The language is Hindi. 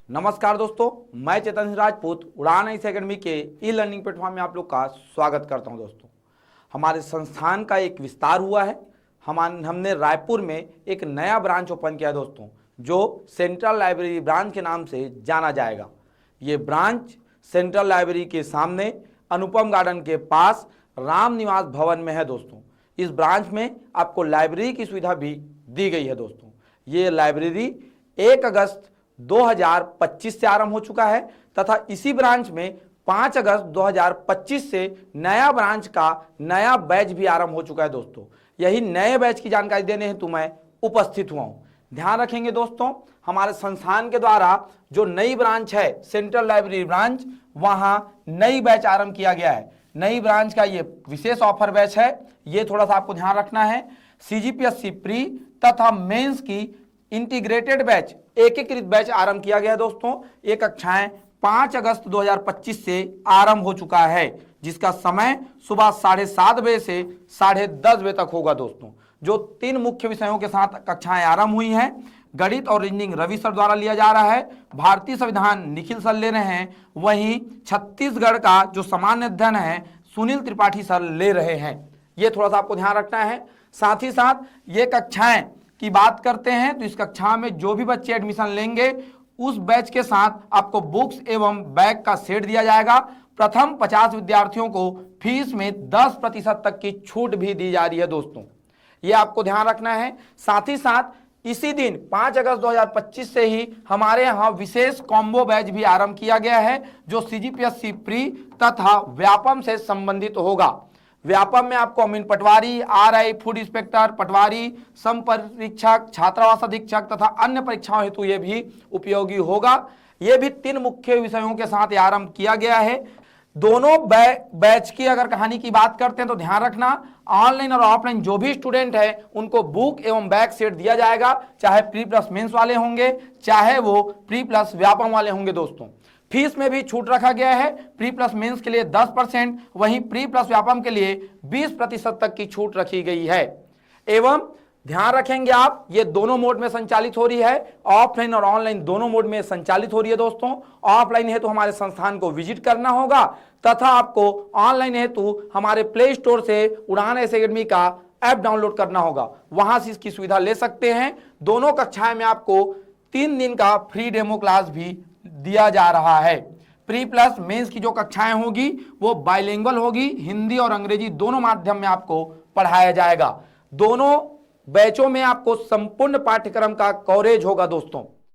नमस्कार दोस्तों, मैं चेतन सिंह राजपूत उड़ान इस एकेडमी के ई लर्निंग प्लेटफॉर्म में आप लोग का स्वागत करता हूं। दोस्तों, हमारे संस्थान का एक विस्तार हुआ है। हमने रायपुर में एक नया ब्रांच ओपन किया है दोस्तों, जो सेंट्रल लाइब्रेरी ब्रांच के नाम से जाना जाएगा। ये ब्रांच सेंट्रल लाइब्रेरी के सामने अनुपम गार्डन के पास राम निवास भवन में है। दोस्तों, इस ब्रांच में आपको लाइब्रेरी की सुविधा भी दी गई है। दोस्तों, ये लाइब्रेरी 1 अगस्त 2025 से आरंभ हो चुका है तथा इसी ब्रांच में 5 अगस्त 2025 से नया ब्रांच का नया बैच भी आरंभ हो चुका है। दोस्तों, यही नए बैच की जानकारी देने हेतु मैं उपस्थित हुआ हूं। ध्यान रखेंगे दोस्तों, हमारे संस्थान के द्वारा जो नई ब्रांच है सेंट्रल लाइब्रेरी ब्रांच, वहां नई बैच आरंभ किया गया है। नई ब्रांच का ये विशेष ऑफर बैच है, ये थोड़ा सा आपको ध्यान रखना है। CGPSC प्री तथा मेंस की इंटीग्रेटेड बैच, एकीकृत बैच आरंभ किया गया है। दोस्तों, ये कक्षाएं 5 अगस्त 2025 से आरंभ हो चुका है, जिसका समय सुबह 7:30 बजे से 10:30 बजे तक होगा। दोस्तों, जो 3 मुख्य विषयों के साथ कक्षाएं आरंभ हुई हैं, गणित और रीजनिंग रवि सर द्वारा लिया जा रहा है, भारतीय संविधान निखिल सर ले रहे हैं, वहीं छत्तीसगढ़ का जो सामान्य अध्ययन है सुनील त्रिपाठी सर ले रहे हैं। ये थोड़ा सा आपको ध्यान रखना है। साथ ही साथ ये कक्षाएं की बात करते हैं तो इस कक्षा में जो भी बच्चे एडमिशन लेंगे उस बैच के साथ आपको बुक्स एवं बैग का सेट दिया जाएगा। प्रथम 50 विद्यार्थियों को फीस में 10% तक की छूट भी दी जा रही है। दोस्तों, ये आपको ध्यान रखना है। साथ ही साथ इसी दिन 5 अगस्त 2025 से ही हमारे यहाँ विशेष कॉम्बो बैच भी आरंभ किया गया है, जो CGPSC प्री तथा व्यापम से संबंधित होगा। व्यापम में आपको अमीन पटवारी, RI, फूड इंस्पेक्टर, पटवारी, संपरीक्षक, छात्रावास अधीक्षक तथा अन्य परीक्षाओं हेतु ये भी उपयोगी होगा। ये भी 3 मुख्य विषयों के साथ आरंभ किया गया है। दोनों बैच की अगर कहानी की बात करते हैं तो ध्यान रखना, ऑनलाइन और ऑफलाइन जो भी स्टूडेंट है उनको बुक एवं बैग सेट दिया जाएगा, चाहे प्री प्लस मेंस वाले होंगे, चाहे वो प्री प्लस व्यापम वाले होंगे। दोस्तों, फीस में भी छूट रखा गया है। प्री प्लस मेंस के लिए 10%, वहीं प्री प्लस व्यापम के लिए 20% तक की छूट रखी गई है। एवं ध्यान रखेंगे आप, ये दोनों मोड में संचालित हो रही है, ऑफलाइन और ऑनलाइन दोनों मोड में संचालित हो रही है। दोस्तों, ऑफलाइन है तो हमारे संस्थान को विजिट करना होगा तथा आपको ऑनलाइन है तो हमारे प्ले स्टोर से उड़ान इस एकेडमी का ऐप डाउनलोड करना होगा, वहां से इसकी सुविधा ले सकते हैं। दोनों कक्षाएं में आपको 3 दिन का फ्री डेमो क्लास भी दिया जा रहा है। प्री प्लस मेंस की जो कक्षाएं होगी वो बाइलिंगुअल होगी, हिंदी और अंग्रेजी दोनों माध्यम में आपको पढ़ाया जाएगा। दोनों बैचों में आपको संपूर्ण पाठ्यक्रम का कवरेज होगा। दोस्तों,